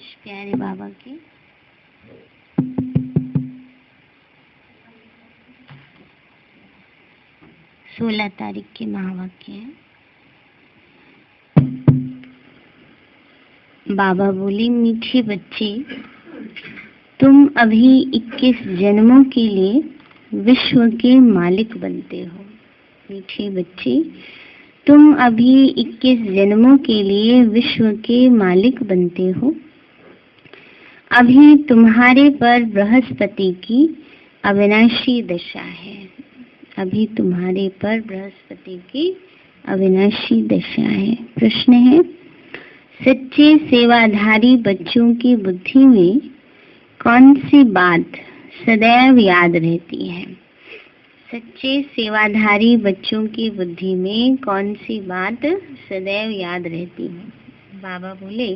प्यारे बाबा के 16 तारीख के महावाक्य हैं। बाबा बोले, मीठे बच्चे, तुम अभी 21 जन्मों के लिए विश्व के मालिक बनते हो। मीठे बच्चे, तुम अभी 21 जन्मों के लिए विश्व के मालिक बनते हो। अभी तुम्हारे पर बृहस्पति की अविनाशी दशा है। अभी तुम्हारे पर बृहस्पति की अविनाशी दशा है। प्रश्न है, सच्चे सेवाधारी बच्चों की बुद्धि में कौन सी बात सदैव याद रहती है? सच्चे सेवाधारी बच्चों की बुद्धि में कौन सी बात सदैव याद रहती है? बाबा बोले,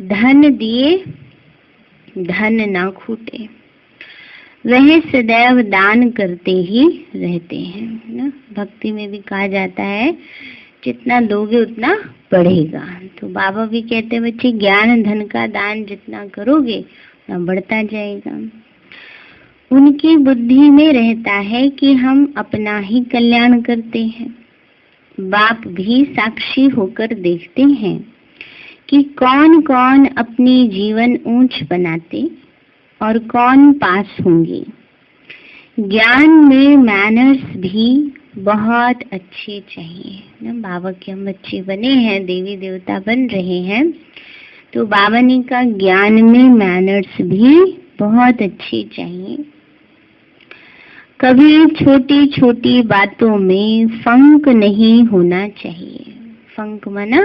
धन दिए धन ना खूटे। वह सदैव दान करते ही रहते हैं ना। भक्ति में भी कहा जाता है, जितना दोगे उतना बढ़ेगा। तो बाबा भी कहते हैं, बच्चे, ज्ञान धन का दान जितना करोगे उतना बढ़ता जाएगा। उनकी बुद्धि में रहता है कि हम अपना ही कल्याण करते हैं। बाप भी साक्षी होकर देखते हैं कि कौन कौन अपनी जीवन ऊंच बनाते और कौन पास होंगे। ज्ञान में मैनर्स भी बहुत अच्छे चाहिए ना। बाबा के हम बच्चे बने हैं, देवी देवता बन रहे हैं, तो बाबा ने का ज्ञान में मैनर्स भी बहुत अच्छे चाहिए। कभी छोटी छोटी बातों में फंक नहीं होना चाहिए। फंक माना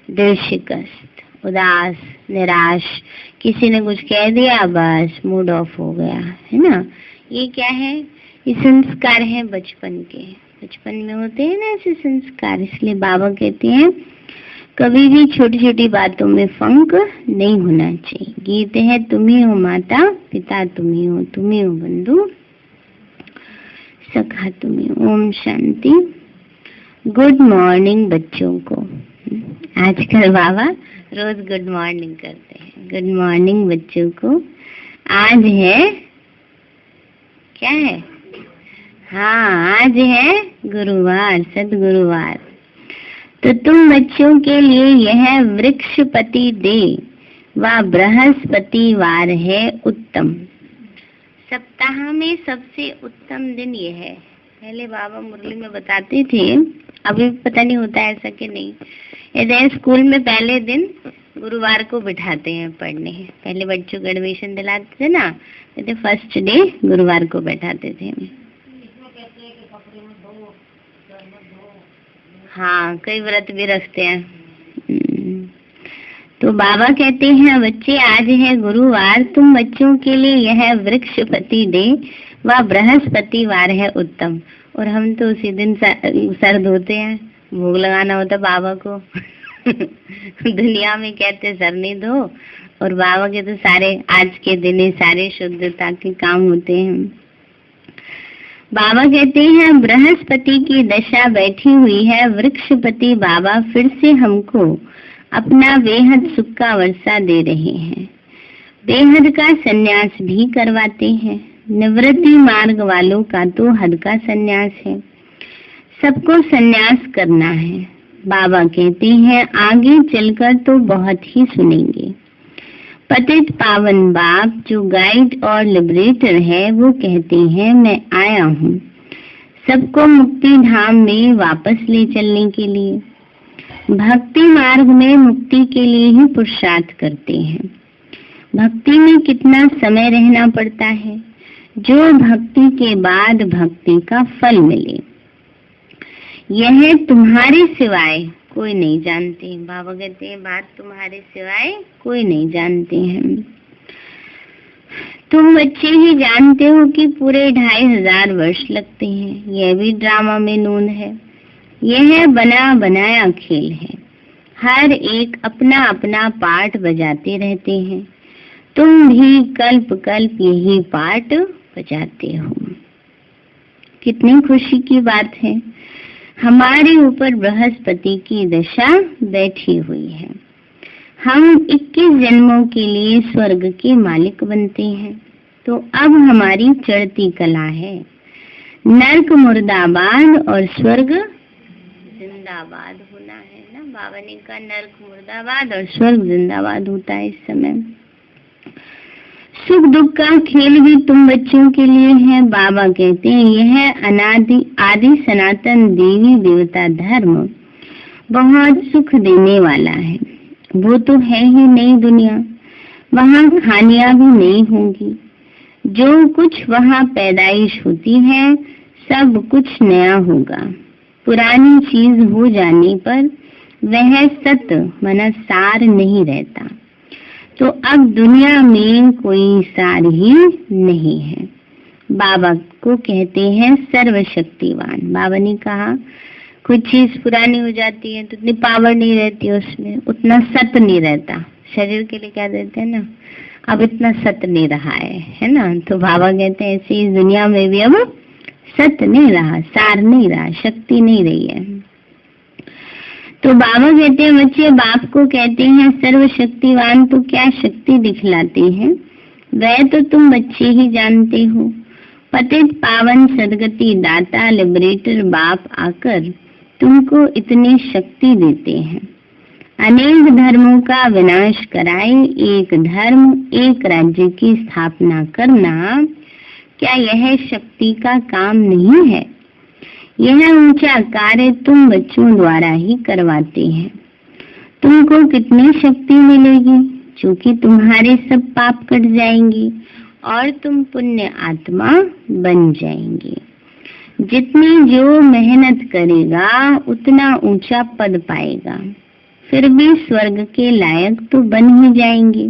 दिल शिकस्त, उदास, निराश। किसी ने कुछ कह दिया, बस मूड ऑफ हो गया, है ना। ये क्या है? ये संस्कार है बचपन के। बचपन में होते हैं ना ऐसे संस्कार। इसलिए बाबा कहते हैं, कभी भी छोटी छोटी बातों में फंक नहीं होना चाहिए। गीत है, तुम ही हो माता पिता, तुम ही हो बंधु सखा, तुम ही। ओम शांति। गुड मॉर्निंग बच्चों को। आजकल बाबा रोज गुड मॉर्निंग करते हैं। गुड मॉर्निंग बच्चों को। आज है, क्या है? हाँ, आज है गुरुवार, सद्गुरुवार। तो तुम बच्चों के लिए यह वृक्षपति डे व बृहस्पति वार है उत्तम। सप्ताह में सबसे उत्तम दिन यह है। पहले बाबा मुरली में बताते थे, अभी पता नहीं होता ऐसा कि नहीं। यदि स्कूल में पहले दिन गुरुवार को बिठाते हैं पढ़ने। पहले बच्चों को एडमिशन दिलाते थे ना, तो फर्स्ट डे गुरुवार को बैठाते थे। हाँ, कई व्रत भी रखते हैं। तो बाबा कहते हैं, बच्चे, आज है गुरुवार, तुम बच्चों के लिए यह वृक्षपति डे व बृहस्पति वार है उत्तम। और हम तो उसी दिन सर धोते हैं, भोग लगाना होता बाबा को। दुनिया में कहते सर नहीं धो, और बाबा के तो सारे आज के दिन ही सारे शुद्धता के काम होते हैं। बाबा कहते हैं, बृहस्पति की दशा बैठी हुई है। वृक्षपति बाबा फिर से हमको अपना बेहद सुख का वर्षा दे रहे हैं। बेहद का सन्यास भी करवाते हैं। निवृत्ति मार्ग वालों का तो हद का सन्यास है। सबको सन्यास करना है। बाबा कहते हैं, आगे चलकर तो बहुत ही सुनेंगे। पतित पावन बाप जो गाइड और लिबरेटर है, वो कहते हैं, मैं आया हूँ सबको मुक्ति धाम में वापस ले चलने के लिए। भक्ति मार्ग में मुक्ति के लिए ही पुरुषार्थ करते हैं। भक्ति में कितना समय रहना पड़ता है, जो भक्ति के बाद भक्ति का फल मिले, यह तुम्हारे सिवाय कोई नहीं जानते। बाबा कहते हैं, बात तुम्हारे सिवाय कोई नहीं जानते हैं। तुम बच्चे ही जानते हो कि पूरे 2500 वर्ष लगते हैं। यह भी ड्रामा में नून है। यह बना बनाया खेल है। हर एक अपना अपना पार्ट बजाते रहते हैं। तुम भी कल्प कल्प यही पार्ट बजाते हो। कितनी खुशी की बात है। हमारे ऊपर बृहस्पति की दशा बैठी हुई है। हम 21 जन्मों के लिए स्वर्ग के मालिक बनते हैं। तो अब हमारी चढ़ती कला है, नर्क मुर्दाबाद और स्वर्ग जिंदाबाद होना है ना। बाबा ने कहा नर्क मुर्दाबाद और स्वर्ग जिंदाबाद होता है इस समय। सुख दुख का खेल भी तुम बच्चों के लिए है। बाबा कहते हैं यह अनादि आदि सनातन देवी देवता धर्म बहुत सुख देने वाला है। वो तो है ही नई दुनिया, वहाँ खानियां भी नहीं होंगी। जो कुछ वहाँ पैदाइश होती है सब कुछ नया होगा। पुरानी चीज हो जाने पर वह सत माना सार नहीं रहता। तो अब दुनिया में कोई सार ही नहीं है। बाबा को कहते हैं सर्वशक्तिवान। बाबा ने कहा कोई चीज पुरानी हो जाती है तो उतनी पावर नहीं रहती उसमें, उतना सत नहीं रहता। शरीर के लिए क्या देते हैं ना, अब इतना सत नहीं रहा है ना। तो बाबा कहते हैं ऐसे इस दुनिया में भी अब सत नहीं रहा, सार नहीं रहा, शक्ति नहीं रही है। तो बाबा कहते हैं बच्चे बाप को कहते हैं सर्वशक्तिवान तो क्या शक्ति दिखलाते हैं वह तो तुम बच्चे ही जानते हो। पतित पावन सदगति दाता लिबरेटर बाप आकर तुमको इतनी शक्ति देते हैं। अनेक धर्मों का विनाश कराए एक धर्म एक राज्य की स्थापना करना, क्या यह शक्ति का काम नहीं है? यह ऊंचा कार्य तुम बच्चों द्वारा ही करवाते हैं। तुमको कितनी शक्ति मिलेगी? क्योंकि तुम्हारे सब पाप कट जाएंगे और तुम पुण्य आत्मा बन जाएंगे। जितनी जो मेहनत करेगा उतना ऊंचा पद पाएगा। फिर भी स्वर्ग के लायक तो बन ही जाएंगे।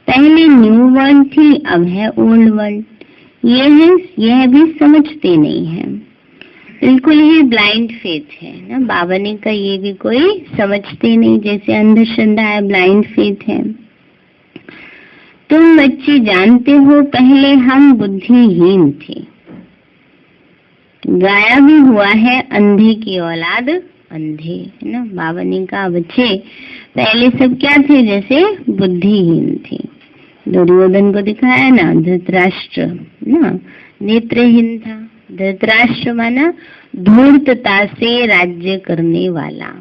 पहले न्यू वर्ल्ड थी, अब है ओल्ड वर्ल्ड। यह भी समझते नहीं है। बिल्कुल ही ब्लाइंड फेथ है ना। बाबा ने कहा ये भी कोई समझते नहीं, जैसे अंधश्रद्धा है ब्लाइंड फेथ है। तुम बच्चे जानते हो पहले हम बुद्धिहीन थे। गाया भी हुआ है अंधे की औलाद अंधे, है ना। बाबा ने कहा बच्चे पहले सब क्या थे, जैसे बुद्धिहीन थे। दुर्योधन को दिखाया ना, धृतराष्ट्र ना नेत्रहीन था। धृतराष्ट्र माना धूर्तता से राज्य करने वाला।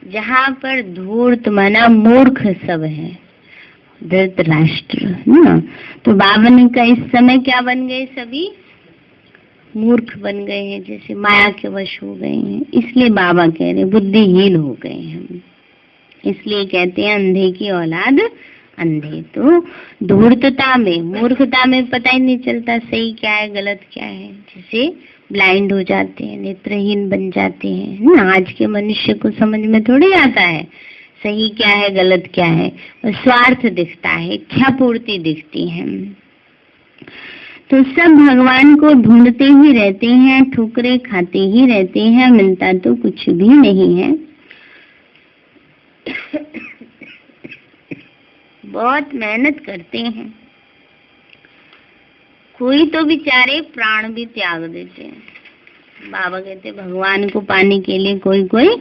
जहाँ पर धूर्त माना मूर्ख सब है, धृतराष्ट्र ना। तो बाबा ने कहा इस समय क्या बन गए, सभी मूर्ख बन गए हैं, जैसे माया के वश हो गए हैं। इसलिए बाबा कह रहे बुद्धिहीन हो गए हम। इसलिए कहते हैं अंधे की औलाद अंधे। तो धूर्तता में मूर्खता में पता ही नहीं चलता सही क्या है गलत क्या है, जैसे ब्लाइंड हो जाते हैं, नेत्रहीन बन जाते हैं ना। आज के मनुष्य को समझ में थोड़ी आता है सही क्या है गलत क्या है, स्वार्थ दिखता है, इच्छा पूर्ति दिखती है। तो सब भगवान को ढूंढते ही रहते हैं, ठोकरे खाते ही रहते हैं, मिलता तो कुछ भी नहीं है। बहुत मेहनत करते हैं, कोई तो बेचारे प्राण भी त्याग देते हैं। बाबा कहते भगवान को पाने के लिए कोई कोई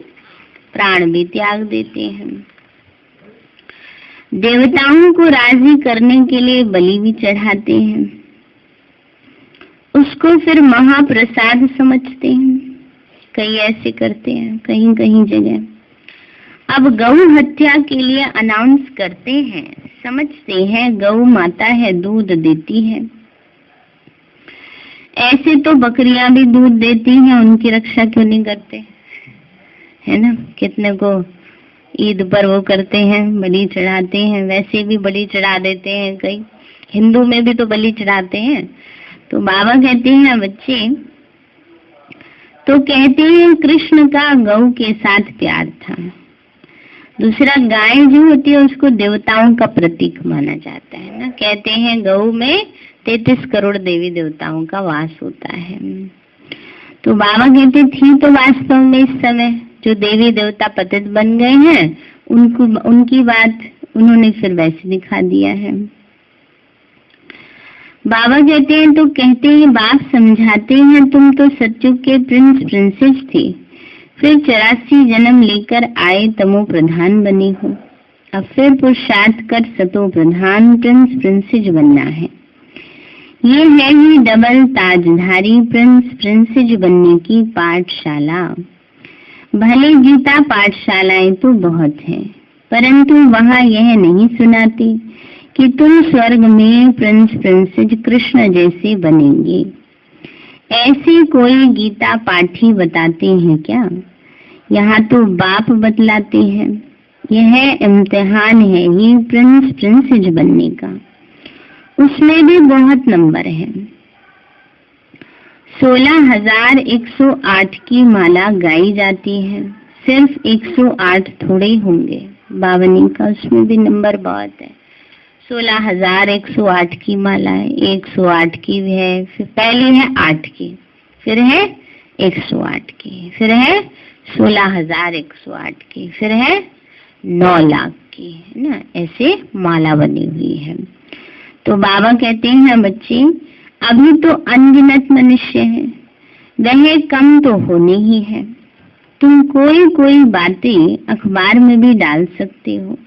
प्राण भी त्याग देते हैं। देवताओं को राजी करने के लिए बलि भी चढ़ाते हैं, उसको फिर महाप्रसाद समझते हैं। कई ऐसे करते हैं कहीं कहीं जगह। अब गौ हत्या के लिए अनाउंस करते हैं, समझते हैं गौ माता है दूध देती है। ऐसे तो बकरियां भी दूध देती हैं, उनकी रक्षा क्यों नहीं करते, है ना। कितने को ईद पर वो करते हैं, बलि चढ़ाते हैं, वैसे भी बलि चढ़ा देते हैं। कई हिंदू में भी तो बलि चढ़ाते हैं। तो बाबा कहते हैं बच्चे तो कहते हैं कृष्ण का गौ के साथ प्यार था। दूसरा गाय जो होती है उसको देवताओं का प्रतीक माना जाता है ना। कहते हैं गौ में 33 करोड़ देवी देवताओं का वास होता है। तो बाबा कहते थी तो वास्तव में इस समय जो देवी देवता पतित बन गए हैं उनकी बात उन्होंने फिर वैसे दिखा दिया है। बाबा कहते हैं तो कहते हैं बाप समझाते हैं तुम तो सत्युग के प्रिंस प्रिंसेस थे, फिर 84 जन्म लेकर आए तमो प्रधान बने हो। अब फिर पुरुषार्थ कर सतो प्रधान प्रिंस प्रिंसेज बनना है। ये है ही डबल ताजधारी प्रिंस प्रिंसेज बनने की पाठशाला। भले गीता पाठशालाएं तो बहुत है, परंतु वहाँ यह नहीं सुनाती कि तुम स्वर्ग में प्रिंस प्रिंसेज कृष्ण जैसे बनेंगे। ऐसे कोई गीता पाठी बताते हैं क्या? यहाँ तो बाप बतलाते हैं। यह इम्तिहान है ही प्रिंस प्रिंसेज बनने का। उसमें भी बहुत नंबर है। 16,108 की माला गाई जाती है, सिर्फ 108 थोड़े होंगे। बावनी का उसमें भी नंबर बहुत है। 16,108 की माला है, 108 की भी है, फिर पहली है 8 की, फिर है 108 की, फिर है 16,108 की, फिर है 9 लाख की, है ना। ऐसे माला बनी हुई है। तो बाबा कहते हैं बच्चे, अभी तो अनगिनत मनुष्य है, वह कम तो होने ही है। तुम कोई कोई बातें अखबार में भी डाल सकते हो।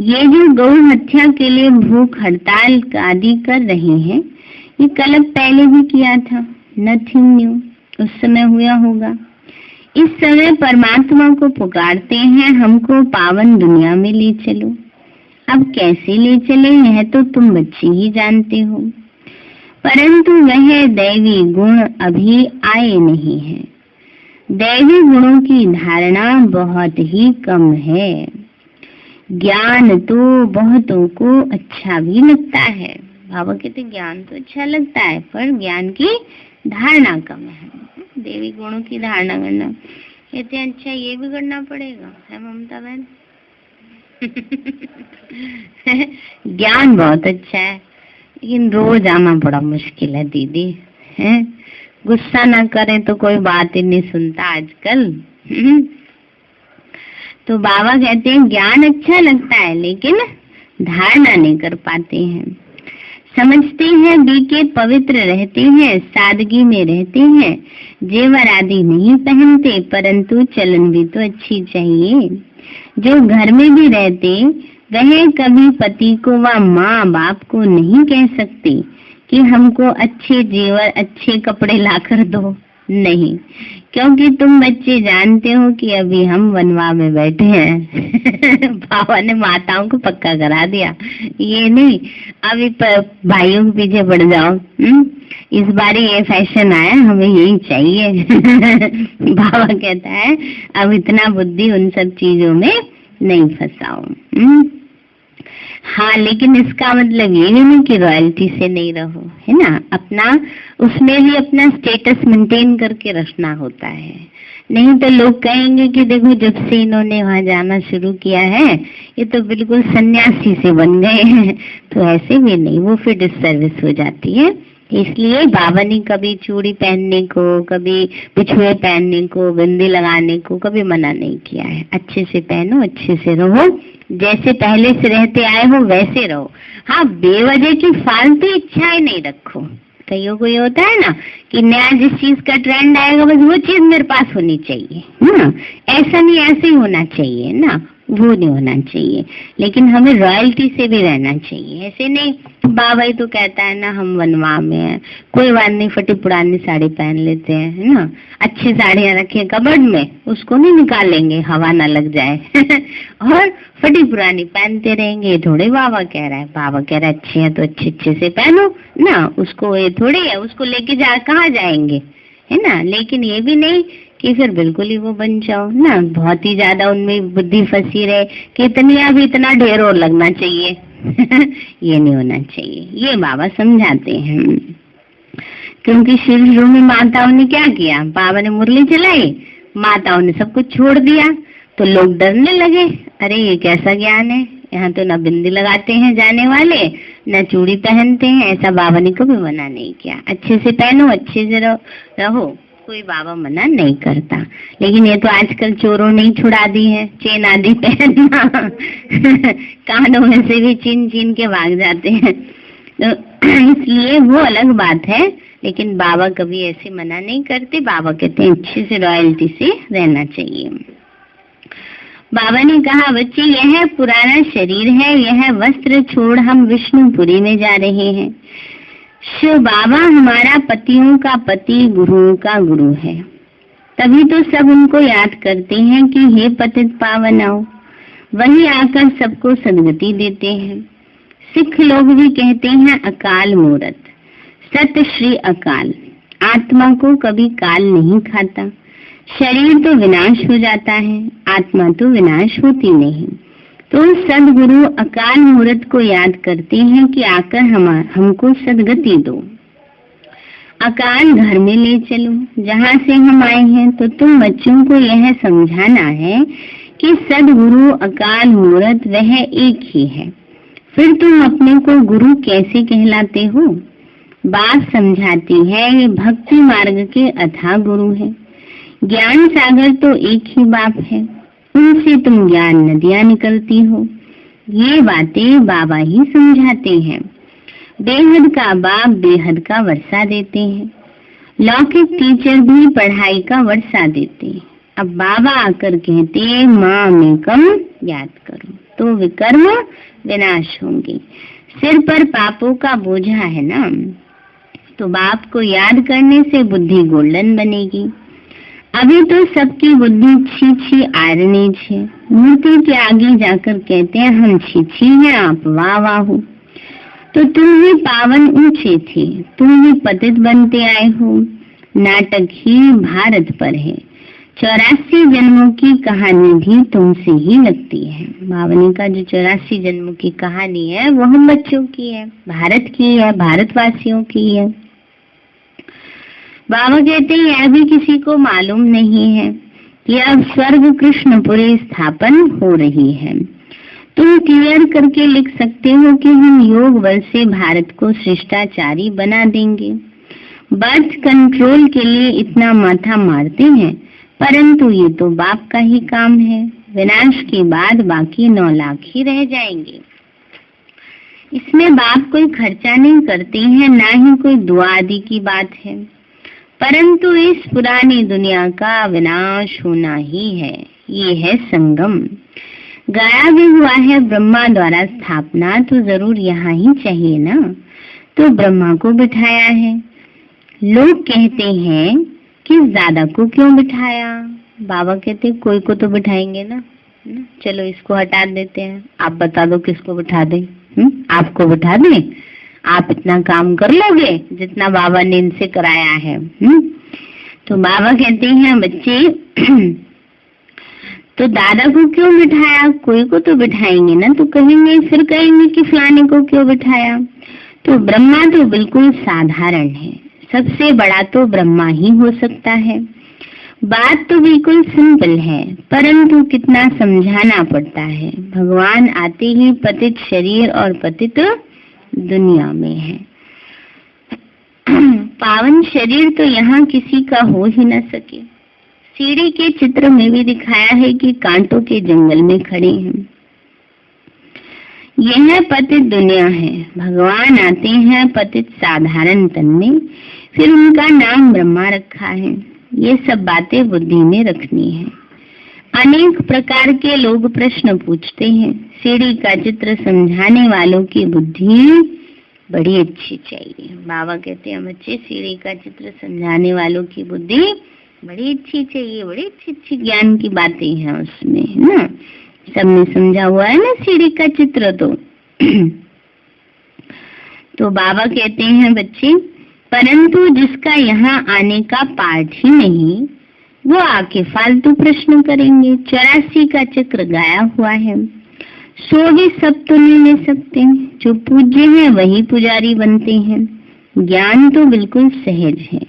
ये जो गौ हत्या के लिए भूख हड़ताल आदि कर रहे हैं, ये कल पहले भी किया था, नथिंग न्यू, उस समय हुआ होगा। इस समय परमात्मा को पुकारते हैं, हमको पावन दुनिया में ले चलो। अब कैसे ले चले यह तो तुम बच्चे ही जानते हो, परंतु वह दैवी गुण अभी आए नहीं है। दैवी गुणों की धारणा बहुत ही कम है। ज्ञान तो बहुतों को अच्छा भी लगता है। बाबा कहते ज्ञान तो अच्छा लगता है, पर ज्ञान की धारणा कम है। देवी गुणों की धारणा करना कहते हैं अच्छा ये भी करना पड़ेगा, है ममता बहन। ज्ञान बहुत अच्छा है, लेकिन रोज आना बड़ा मुश्किल है दीदी, है। गुस्सा ना करें तो कोई बात ही नहीं सुनता आजकल। तो बाबा कहते हैं ज्ञान अच्छा लगता है, लेकिन धारणा नहीं कर पाते हैं। समझते हैं बीके पवित्र रहते हैं, सादगी में रहते हैं, जेवर आदि नहीं पहनते, परंतु चलन भी तो अच्छी चाहिए। जो घर में भी रहते, वह कभी पति को व माँ बाप को नहीं कह सकते कि हमको अच्छे जेवर अच्छे कपड़े लाकर दो, नहीं, क्योंकि तुम बच्चे जानते हो कि अभी हम वनवा में बैठे हैं। बाबा ने माताओं को पक्का करा दिया, ये नहीं अभी भाइयों के पीछे पड़ जाओ। इस बार ये फैशन आया, हमें यही चाहिए। बाबा कहता है अब इतना बुद्धि उन सब चीजों में नहीं फंसाओ। हाँ, लेकिन इसका मतलब ये नहीं कि रॉयल्टी से नहीं रहो, है ना। अपना उसमें भी अपना स्टेटस मेंटेन करके रखना होता है। नहीं तो लोग कहेंगे कि देखो जब से इन्होंने वहां जाना शुरू किया है ये तो बिल्कुल सन्यासी से बन गए हैं। तो ऐसे भी नहीं, वो फिर डिससर्विस हो जाती है। इसलिए बाबा ने कभी चूड़ी पहनने को, कभी बिछुए पहनने को, बिंदी लगाने को कभी मना नहीं किया है। अच्छे से पहनो, अच्छे से रहो, जैसे पहले से रहते आए हो वैसे रहो। हाँ, बेवजह की फालतू इच्छाएं नहीं रखो। कईयों को ये होता है ना कि नया जिस चीज का ट्रेंड आएगा बस वो चीज मेरे पास होनी चाहिए ना। ऐसा नहीं, ऐसे ही होना चाहिए ना, वो नहीं होना चाहिए। लेकिन हमें रॉयल्टी से भी रहना चाहिए। ऐसे नहीं, बाबा ही तो कहता है ना हम वनवा में हैं, कोई बात नहीं, फटी पुरानी साड़ी पहन लेते हैं, है ना। अच्छी साड़ियां रखी कबर्ड में, उसको नहीं निकालेंगे, हवा ना लग जाए। और फटी पुरानी पहनते रहेंगे, थोड़े बाबा कह रहा है। बाबा कह रहा है अच्छी है तो अच्छे अच्छे से पहनो ना, उसको ये थोड़ी है, उसको लेके जा कहाँ जाएंगे, है ना। लेकिन ये भी नहीं कि फिर बिल्कुल ही वो बन जाओ ना, बहुत ही ज्यादा उनमें बुद्धि फंसी रहे कि इतनी अब इतना ढेर और लगना चाहिए। ये नहीं होना चाहिए, ये बाबा समझाते हैं। क्योंकि शुरू में माताओं ने क्या किया, बाबा ने मुरली चलाई, माताओं ने सब कुछ छोड़ दिया, तो लोग डरने लगे, अरे ये कैसा ज्ञान है, यहाँ तो ना बिंदी लगाते हैं जाने वाले, न चूड़ी पहनते हैं। ऐसा बाबा ने कभी मना नहीं किया, अच्छे से पहनो, अच्छे से रहो, कोई बाबा मना नहीं करता। लेकिन ये तो आजकल चोरों ने छुड़ा दी है, चेन आदि पहनना। कानों में से भी छीन छीन के भाग जाते हैं, तो इसलिए वो अलग बात है। लेकिन बाबा कभी ऐसे मना नहीं करते। बाबा कहते हैं अच्छे से रॉयल्टी से रहना चाहिए। बाबा ने कहा, बच्चे यह पुराना शरीर है, यह वस्त्र छोड़ हम विष्णुपुरी में जा रहे हैं। शिव बाबा हमारा पतियों का पति, गुरुओं का गुरु है। तभी तो सब उनको याद करते हैं कि हे पतित पावन आओ। वही आकर सबको सदगति देते हैं। सिख लोग भी कहते हैं अकाल मूरत, सत श्री अकाल। आत्मा को कभी काल नहीं खाता। शरीर तो विनाश हो जाता है, आत्मा तो विनाश होती नहीं। तो सदगुरु अकाल मूरत को याद करते हैं कि आकर हमको सदगति दो। अकाल घर में ले चलो, जहाँ से हम आए हैं। तो तुम बच्चों को यह समझाना है कि सदगुरु अकाल मूरत वह एक ही है। फिर तुम अपने को गुरु कैसे कहलाते हो? बात समझाती है, ये भक्ति मार्ग के अथाह गुरु है। ज्ञान सागर तो एक ही बाप है, उनसे तुम ज्ञान नदियां निकलती हो। ये बातें बाबा ही समझाते हैं। बेहद का बाप बेहद का वर्षा देते हैं। लौकिक टीचर भी पढ़ाई का वर्षा देते हैं। अब बाबा आकर कहते हैं, माँ में कम याद करो तो विकर्म विनाश होंगे। सिर पर पापों का बोझा है ना, तो बाप को याद करने से बुद्धि गोल्डन बनेगी। अभी तो सबकी बुद्धि छी छी आयरनेज है। मूर्ति के आगे जाकर कहते हैं, हम छी छी हैं, आप वाह वाह हो। तो तुम ही पावन ऊंचे थे, तुम ही पतित बनते आए हो। नाटक ही भारत पर है। 84 जन्मों की कहानी भी तुमसे ही लगती है। बाबा का जो 84 जन्मों की कहानी है वो हम बच्चों की है, भारत की है, भारतवासियों की है। बाबा कहते हैं, यह भी किसी को मालूम नहीं है कि अब स्वर्ग कृष्णपुरी स्थापन हो रही है। तुम क्लियर करके लिख सकते हो कि हम योग बल से भारत को शिष्टाचारी बना देंगे। बर्थ कंट्रोल के लिए इतना माथा मारते हैं, परंतु ये तो बाप का ही काम है। विनाश के बाद बाकी 9 लाख ही रह जाएंगे। इसमें बाप कोई खर्चा नहीं करते हैं, ना ही कोई दुआ आदि की बात है। परंतु इस पुरानी दुनिया का विनाश होना ही है। ये है संगम। गाया भी हुआ है, ब्रह्मा द्वारा स्थापना, तो जरूर यहाँ ही चाहिए ना। तो ब्रह्मा को बिठाया है। लोग कहते हैं कि ज्यादा को क्यों बिठाया? बाबा कहते कोई को तो बिठाएंगे ना। चलो इसको हटा देते हैं, आप बता दो किसको बिठा दें? आपको बिठा दें? आप इतना काम कर लोगे जितना बाबा ने इनसे कराया है। तो बाबा कहते हैं, बच्चे तो दादा को क्यों बिठाया? कोई को तो बिठाएंगे ना। तो कहेंगे, फिर कहेंगे कि फलाने को क्यों बिठाया? तो ब्रह्मा तो बिल्कुल साधारण है, सबसे बड़ा तो ब्रह्मा ही हो सकता है। बात तो बिल्कुल सिंपल है, परंतु कितना समझाना पड़ता है। भगवान आते ही पतित शरीर और पतित दुनिया में है। पावन शरीर तो यहाँ किसी का हो ही न सके। सीढ़ी के चित्र में भी दिखाया है कि कांटों के जंगल में खड़े हैं। यह पतित दुनिया है। भगवान आते हैं पतित साधारण तन में, फिर उनका नाम ब्रह्मा रखा है। ये सब बातें बुद्धि में रखनी है। अनेक प्रकार के लोग प्रश्न पूछते हैं। सीढ़ी का चित्र समझाने वालों की बुद्धि बड़ी अच्छी चाहिए। बाबा कहते हैं, बच्चे सीढ़ी का चित्र समझाने वालों की बुद्धि बड़ी अच्छी चाहिए। बड़ी अच्छी अच्छी ज्ञान की बातें हैं उसमें, है ना। सबने समझा हुआ है ना सीढ़ी का चित्र। तो बाबा कहते हैं, बच्चे परंतु जिसका यहाँ आने का पाठ ही नहीं, वो आके फालतू प्रश्न करेंगे। 84 का चक्र गाया हुआ है। 100 भी सब तो नहीं ले सकते। जो पूज्य है वही पुजारी बनते हैं। ज्ञान तो बिल्कुल सहज है।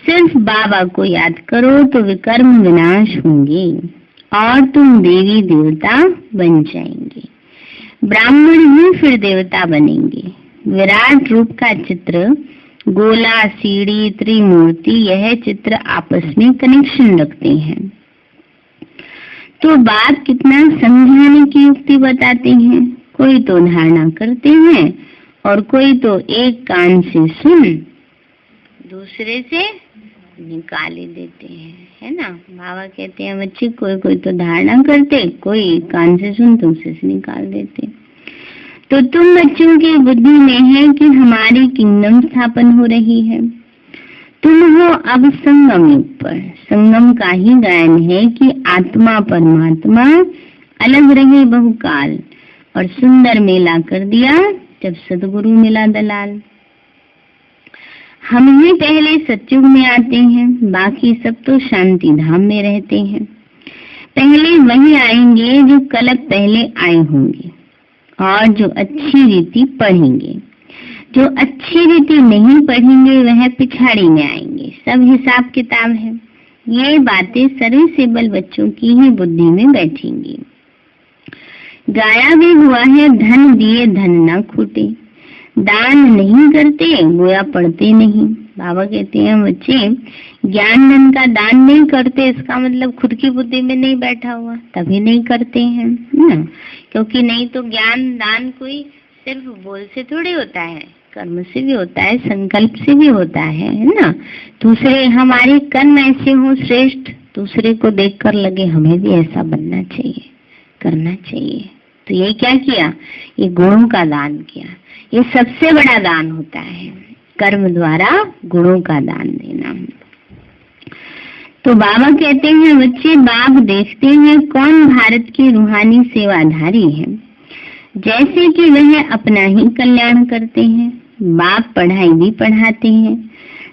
सिर्फ बाबा को याद करो तो विकर्म विनाश होंगे और तुम देवी देवता बन जाएंगे। ब्राह्मण ही फिर देवता बनेंगे। विराट रूप का चित्र, गोला, सीढ़ी, त्रिमूर्ति, यह चित्र आपस में कनेक्शन रखते हैं। तो बात कितना समझाने की युक्ति बताते हैं। कोई तो धारणा करते हैं और कोई तो एक कान से सुन दूसरे से निकाल ही देते हैं, है ना। बाबा कहते हैं बच्चे कोई कोई तो धारणा करते, कोई कान से सुन तुमसे से निकाल देते। तो तुम बच्चों की बुद्धि में है कि हमारी किंगडम स्थापन हो रही है। तुम हो अब संगम युग पर। संगम का ही गायन है कि आत्मा परमात्मा अलग रहे बहुकाल, और सुंदर मेला कर दिया जब सदगुरु मिला दलाल। हम ही पहले सतयुग में आते हैं, बाकी सब तो शांति धाम में रहते हैं। पहले वही आएंगे जो कलप पहले आए होंगे और जो अच्छी रीति पढ़ेंगे। जो अच्छी रीति नहीं पढ़ेंगे वह पिछाड़ी में आएंगे। सब हिसाब किताब है। ये बातें सर्विसेबल बच्चों की ही बुद्धि में बैठेंगी। गाया भी हुआ है, धन दिए धन न खूटे। दान नहीं करते गोया पढ़ते नहीं। बाबा कहते हैं बच्चे ज्ञान धन का दान नहीं करते, इसका मतलब खुद की बुद्धि में नहीं बैठा हुआ, तभी नहीं करते हैं ना। क्योंकि नहीं तो ज्ञान दान कोई सिर्फ बोल से थोड़ी होता है, कर्म से भी होता है, संकल्प से भी होता है ना। दूसरे हमारे कर्म ऐसे हो श्रेष्ठ, दूसरे को देखकर लगे हमें भी ऐसा बनना चाहिए, करना चाहिए। तो ये क्या किया, ये गुणों का दान किया। ये सबसे बड़ा दान होता है, कर्म द्वारा गुणों का दान देना। तो बाबा कहते हैं बच्चे बाप देखते हैं कौन भारत के रूहानी सेवाधारी है। जैसे कि वह अपना ही कल्याण करते हैं, बाप पढ़ाई भी पढ़ाते हैं।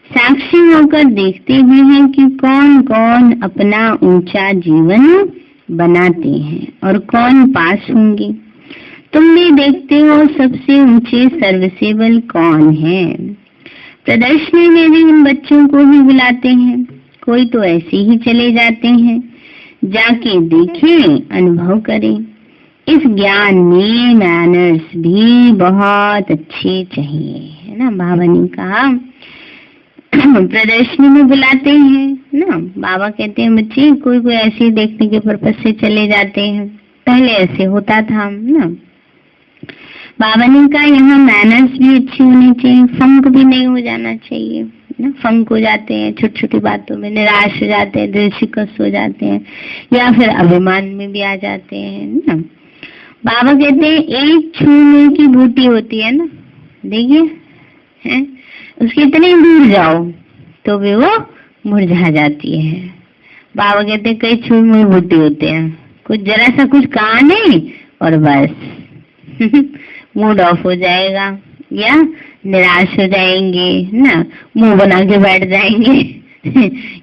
साक्षी होकर देखते भी हैं कि कौन कौन अपना ऊंचा जीवन बनाते हैं और कौन पास होंगे। तुम भी देखते हो सबसे ऊंचे सर्विसेबल कौन है। प्रदर्शनी में भी इन बच्चों को भी बुलाते हैं, कोई तो ऐसे ही चले जाते हैं। जाके देखें, अनुभव करें। इस ज्ञान में मैनर्स भी बहुत अच्छे चाहिए, है ना। बाबा ने कहा प्रदर्शनी में बुलाते हैं ना। बाबा कहते हैं बच्चे कोई कोई ऐसे देखने के पर्पज से चले जाते हैं, पहले ऐसे होता था ना। बाबा ने कहा यहाँ मैनर्स भी अच्छी होनी चाहिए, फंक भी नहीं हो जाना चाहिए ना। फंक हो जाते हैं छोटी छोटी बातों में, निराश हो जाते हैं, दिल शिकस्त हो जाते हैं, या फिर अभिमान में भी आ जाते हैं ना। बाबा कहते हैं एक छूने की बूटी होती है ना, देखिए है, उसके इतने दूर जाओ तो भी वो मुरझा जाती है। बाबा कहते हैं कई छूने बूटी होते हैं, कुछ जरा सा कुछ कहा नहीं और बस मूड ऑफ हो जाएगा या निराश हो जाएंगे ना, मुंह बना के बैठ जाएंगे।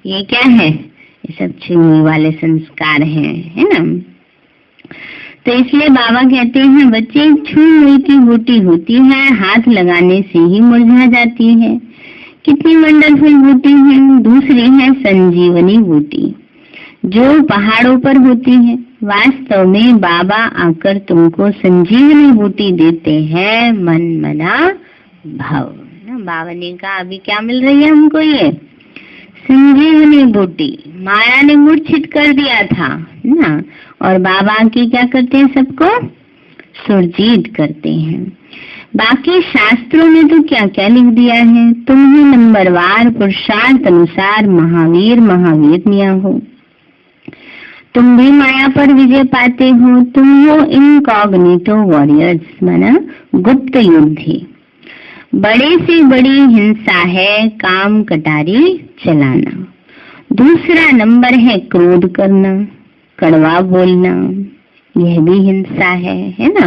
ये क्या है, ये सब छूने वाले संस्कार हैं, है ना। तो इसलिए बाबा कहते हैं बच्चे छूने की बूटी होती है, हाथ लगाने से ही मुरझा जाती है। कितनी वंडरफुल बूटी है। दूसरी है संजीवनी बूटी, जो पहाड़ों पर होती है। वास्तव में बाबा आकर तुमको संजीवनी बूटी देते हैं, मन मना भाव। बाबा ने कहा अभी क्या मिल रही है हमको, ये संजीवनी बूटी। माया ने मूर्छित कर दिया था ना, और बाबा की क्या करते हैं, सबको सुरजीत करते हैं। बाकी शास्त्रों में तो क्या क्या लिख दिया है, तुम ही नंबरवार पुरुषार्थ अनुसार महावीर महावीर मियाँ हो। तुम भी माया पर विजय पाते हो। तुम हो इनकॉग्निटो वॉरियर्स, माना गुप्त युद्धि। बड़े से बड़ी हिंसा है काम कटारी चलाना। दूसरा नंबर है क्रोध करना, कड़वा बोलना, यह भी हिंसा है ना।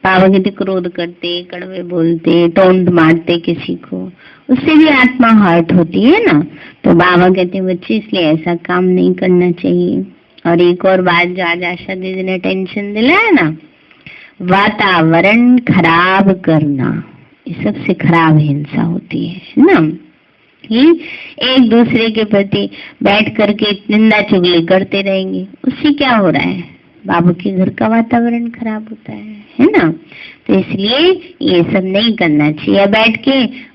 बाबा कहते क्रोध करते, कड़वे बोलते, टोंट मारते किसी को, उससे भी आत्मा हर्ट होती है ना। तो बाबा कहते बच्चे इसलिए ऐसा काम नहीं करना चाहिए। और एक और बात जो आज आशा दीदी ने टेंशन दिलाया ना, वातावरण खराब करना, ये सबसे खराब हिंसा होती है ना। ये एक दूसरे के प्रति बैठ करके निंदा चुगली करते रहेंगे, उससे क्या हो रहा है, बाबू के घर का वातावरण खराब होता है ना। तो इसलिए ये सब नहीं करना चाहिए। बैठ के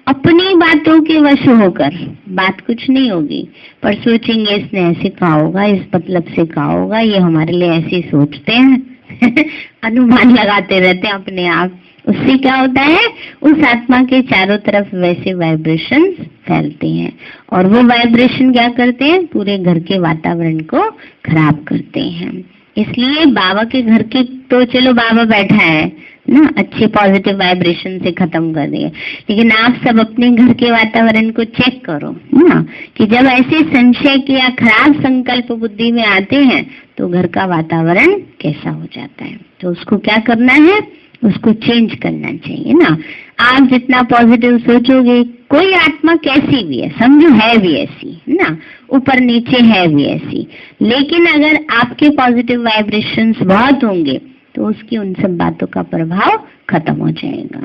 अपनी बातों के वश होकर बात कुछ नहीं होगी, पर सोचेंगे इसने ऐसे कहा होगा, इस मतलब से कहा होगा, ये हमारे लिए ऐसे सोचते हैं अनुमान लगाते रहते हैं अपने आप। उससे क्या होता है, उस आत्मा के चारों तरफ वैसे वाइब्रेशंस फैलते हैं और वो वाइब्रेशन क्या करते हैं, पूरे घर के वातावरण को खराब करते हैं। इसलिए बाबा के घर के, तो चलो बाबा बैठा है ना, अच्छे पॉजिटिव वाइब्रेशन से खत्म कर दिए, लेकिन आप सब अपने घर के वातावरण को चेक करो ना, कि जब ऐसे संशय के या खराब संकल्प बुद्धि में आते हैं तो घर का वातावरण कैसा हो जाता है। तो उसको क्या करना है, उसको चेंज करना चाहिए ना। आप जितना पॉजिटिव सोचोगे, कोई आत्मा कैसी भी है, समझो है भी ऐसी ना, ऊपर नीचे है भी ऐसी, लेकिन अगर आपके पॉजिटिव वाइब्रेशंस बहुत होंगे तो उसकी उन सब बातों का प्रभाव खत्म हो जाएगा।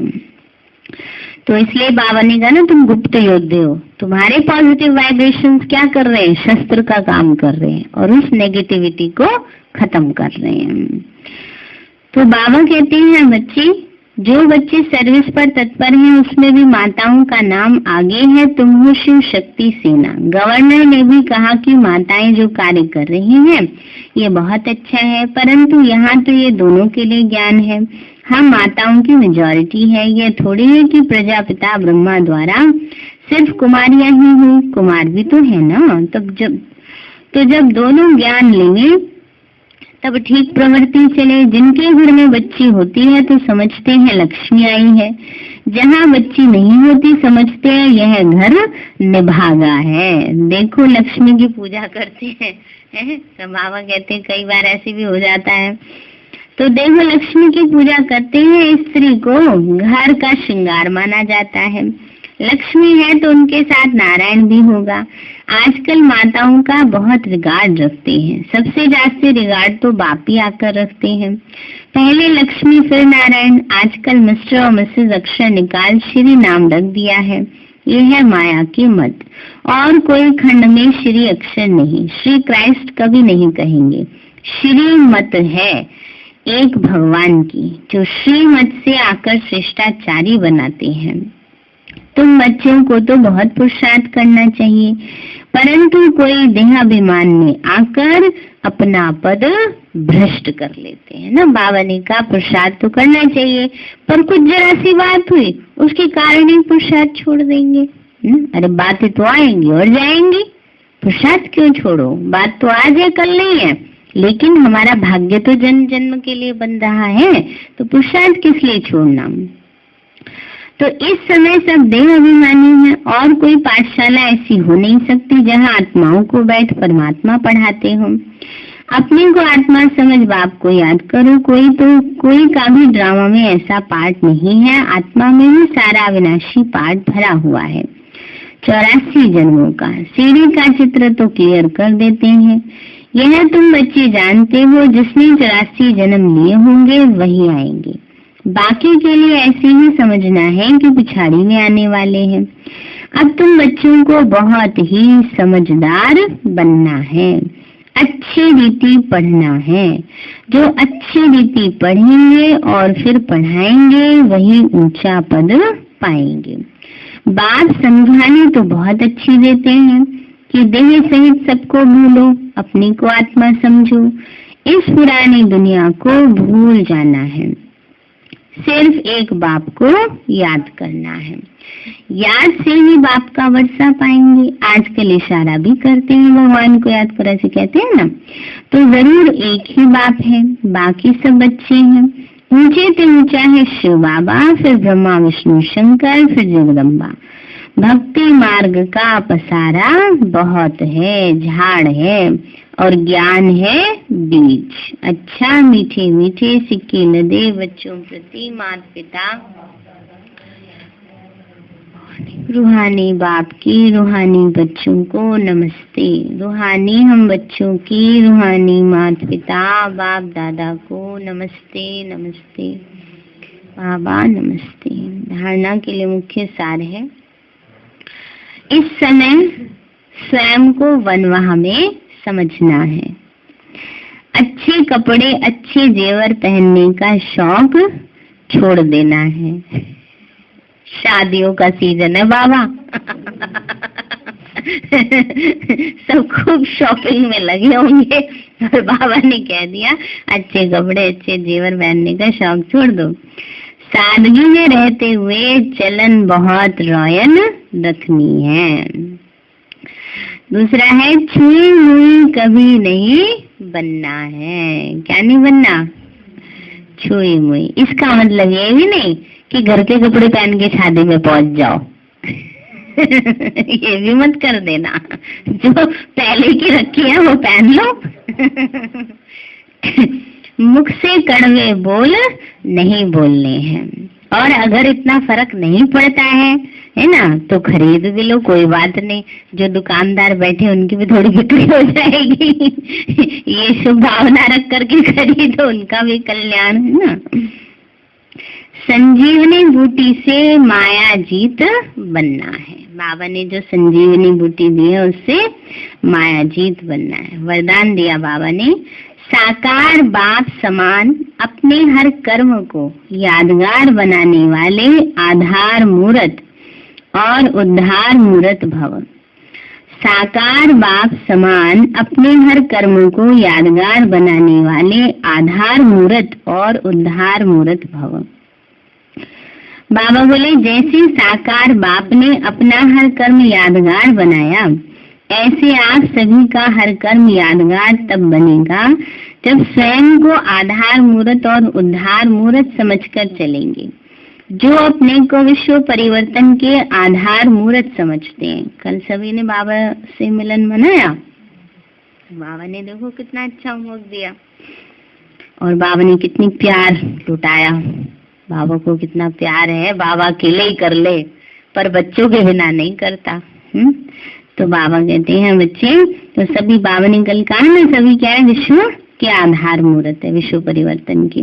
तो इसलिए बाबा ने कहा ना, तुम गुप्त योद्धे हो, तुम्हारे पॉजिटिव वाइब्रेशंस क्या कर रहे हैं, शस्त्र का काम कर रहे हैं और उस नेगेटिविटी को खत्म कर रहे हैं। तो बाबा कहते हैं, बच्चे, जो बच्चे सर्विस पर तत्पर हैं उसमें भी माताओं का नाम आगे है। तुम हो शिव शक्ति सेना। गवर्नर ने भी कहा कि माताएं जो कार्य कर रही हैं ये बहुत अच्छा है, परंतु यहाँ तो ये दोनों के लिए ज्ञान है। हम माताओं की मेजॉरिटी है, ये थोड़ी है कि प्रजापिता ब्रह्मा द्वारा सिर्फ कुमारियां ही हुई, कुमार भी तो है ना। जब दोनों ज्ञान लेंगे तब ठीक प्रवृत्ति चले। जिनके घर में बच्ची होती है तो समझते हैं लक्ष्मी आई है, जहाँ बच्ची नहीं होती समझते हैं यह घर निभागा है। देखो लक्ष्मी की पूजा करते हैं, तो बाबा कहते हैं कई बार ऐसे भी हो जाता है। तो देखो लक्ष्मी की पूजा करते हैं, स्त्री को घर का श्रृंगार माना जाता है। लक्ष्मी है तो उनके साथ नारायण भी होगा। आजकल माताओं का बहुत रिगार्ड रखते हैं, सबसे ज्यादा रिगार्ड तो बाप ही आकर रखते हैं। पहले लक्ष्मी फिर नारायण, आजकल मिस्टर और मिसेज अक्षर निकाल श्री नाम रख दिया है। ये है माया की मत, और कोई खंड में श्री अक्षर नहीं, श्री क्राइस्ट कभी नहीं कहेंगे। श्री मत है एक भगवान की, जो श्रीमत से आकर शिष्टाचारी बनाते हैं। तुम बच्चों को तो बहुत पुरुषार्थ करना चाहिए, परंतु कोई देहाभिमान में आकर अपना पद भ्रष्ट कर लेते हैं ना। बाबा ने कहा पुरुषार्थ तो करना चाहिए, पर कुछ जरा सी बात हुई उसके कारण ही पुरुषार्थ छोड़ देंगे। अरे बातें तो आएंगी और जाएंगी, पुरुषार्थ क्यों छोड़ो। बात तो आज है कल नहीं है, लेकिन हमारा भाग्य तो जन्म जन्म के लिए बन रहा है, तो पुरुषार्थ किस लिए छोड़ना। तो इस समय सब देह अभिमानी है, और कोई पाठशाला ऐसी हो नहीं सकती जहाँ आत्माओं को बैठ परमात्मा पढ़ाते हो। अपने को आत्मा समझ बाप को याद करो। कोई का भी ड्रामा में ऐसा पार्ट नहीं है, आत्मा में ही सारा अविनाशी पार्ट भरा हुआ है। 84 जन्मों का सीढ़ी का चित्र तो क्लियर कर देते हैं। यह तुम बच्चे जानते हो, जिसने 84 जन्म लिए होंगे वही आएंगे। बाकी के लिए ऐसे ही समझना है कि पिछाड़ी में आने वाले हैं। अब तुम बच्चों को बहुत ही समझदार बनना है, अच्छी रीति पढ़ना है। जो अच्छी रीति पढ़ेंगे और फिर पढ़ाएंगे वही ऊंचा पद पाएंगे। बात समझाने तो बहुत अच्छी देते हैं कि देह सहित सबको भूलो, अपनी को आत्मा समझो। इस पुरानी दुनिया को भूल जाना है, सिर्फ एक बाप को याद करना है। याद से ही बाप का वर्षा पाएंगे। आजकल इशारा भी करते हैं भगवान को याद करो, ऐसे कहते हैं ना। तो जरूर एक ही बाप है, बाकी सब बच्चे हैं। ऊंचे से ऊंचा है शिव बाबा, फिर ब्रह्मा विष्णु शंकर, फिर जगदम्बा। भक्ति मार्ग का पसारा बहुत है, झाड़ है और ज्ञान है बीज। अच्छा मीठे मीठे सिक्के न दे बच्चों प्रति माता पिता, रूहानी बाप की रूहानी बच्चों को नमस्ते। रूहानी हम बच्चों की रूहानी माता पिता बाप दादा को नमस्ते नमस्ते। बाबा नमस्ते। धारणा के लिए मुख्य सार है, इस समय स्वयं को वनवाह में समझना है। अच्छे कपड़े अच्छे जेवर पहनने का शौक छोड़ देना है। शादियों का सीजन है बाबा सब खूब शॉपिंग में लगे होंगे और बाबा ने कह दिया अच्छे कपड़े अच्छे जेवर पहनने का शौक छोड़ दो। सादगी में रहते हुए चलन बहुत रॉयल रखनी है। दूसरा है छुई मुई कभी नहीं बनना है। क्या नहीं बनना? छुई मुई। इसका मतलब ये भी नहीं कि घर के कपड़े पहन के शादी में पहुंच जाओ। ये भी मत कर देना, जो पहले की रखी है वो पहन लो। मुख से कड़वे बोल नहीं बोलने हैं, और अगर इतना फर्क नहीं पड़ता है ना, तो खरीद भी लो, कोई बात नहीं। जो दुकानदार बैठे उनकी भी थोड़ी बिक्री हो जाएगी। ये शुभ भावना रख करके खरीदो, उनका भी कल्याण है ना। संजीवनी बूटी से माया जीत बनना है। बाबा ने जो संजीवनी बूटी दी है उससे माया जीत बनना है। वरदान दिया बाबा ने, साकार बाप समान अपने हर कर्म को यादगार बनाने वाले आधार मूर्त और उद्धार मूर्त भव। साकार बाप समान अपने हर कर्म को यादगार बनाने वाले आधार मूर्त और उद्धार मूर्त भव। बाबा बोले, जैसे साकार बाप ने अपना हर कर्म यादगार बनाया, ऐसे आप सभी का हर कर्म यादगार तब बनेगा जब स्वयं को आधार मूर्त और उद्धार मूर्त समझकर चलेंगे, जो अपने को विश्व परिवर्तन के आधार मूर्त समझते हैं। कल सभी ने बाबा से मिलन मनाया, बाबा ने देखो कितना अच्छा होमवर्क दिया, और बाबा ने कितनी प्यार लुटाया। बाबा को कितना प्यार है, बाबा अकेले ही कर ले, पर बच्चों के बिना नहीं करता। तो बाबा कहते हैं बच्चे, तो सभी बाबा ने कल कहा ना, सभी क्या है? विश्व के आधार मूर्त है, विश्व परिवर्तन की।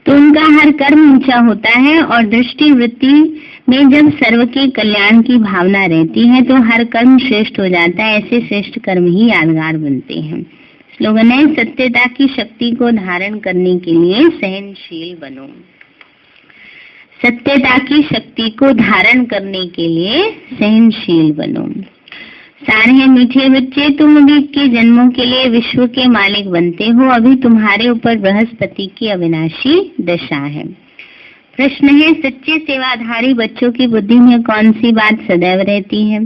तो उनका हर कर्म ऊंचा होता है, और दृष्टि वृत्ति में जब सर्व के कल्याण की भावना रहती है तो हर कर्म श्रेष्ठ हो जाता है। ऐसे श्रेष्ठ कर्म ही यादगार बनते हैं। स्लोगन है, सत्यता की शक्ति को धारण करने के लिए सहनशील बनो। सत्यता की शक्ति को धारण करने के लिए सहनशील बनो। सारे मीठे बच्चे, तुम अभी के जन्मों के लिए विश्व के मालिक बनते हो। अभी तुम्हारे ऊपर बृहस्पति की अविनाशी दशा है। प्रश्न है, सच्चे सेवाधारी बच्चों की बुद्धि में कौन सी बात सदैव रहती है?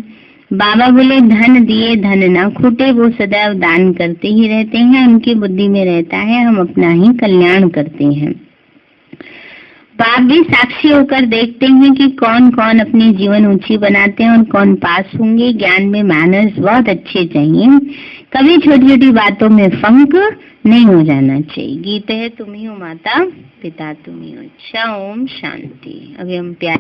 बाबा बोले, धन दिए धन ना खूटे, वो सदैव दान करते ही रहते हैं। उनकी बुद्धि में रहता है हम अपना ही कल्याण करते हैं। बाप भी साक्षी होकर देखते हैं कि कौन कौन अपनी जीवन ऊंची बनाते हैं और कौन पास होंगे। ज्ञान में मैनर्स बहुत अच्छे चाहिए, कभी छोटी छोटी बातों में फंक नहीं हो जाना चाहिए। गीत है, तुम ही हो माता पिता तुम ही हो। अच्छा, ओम शांति। अभी हम प्यार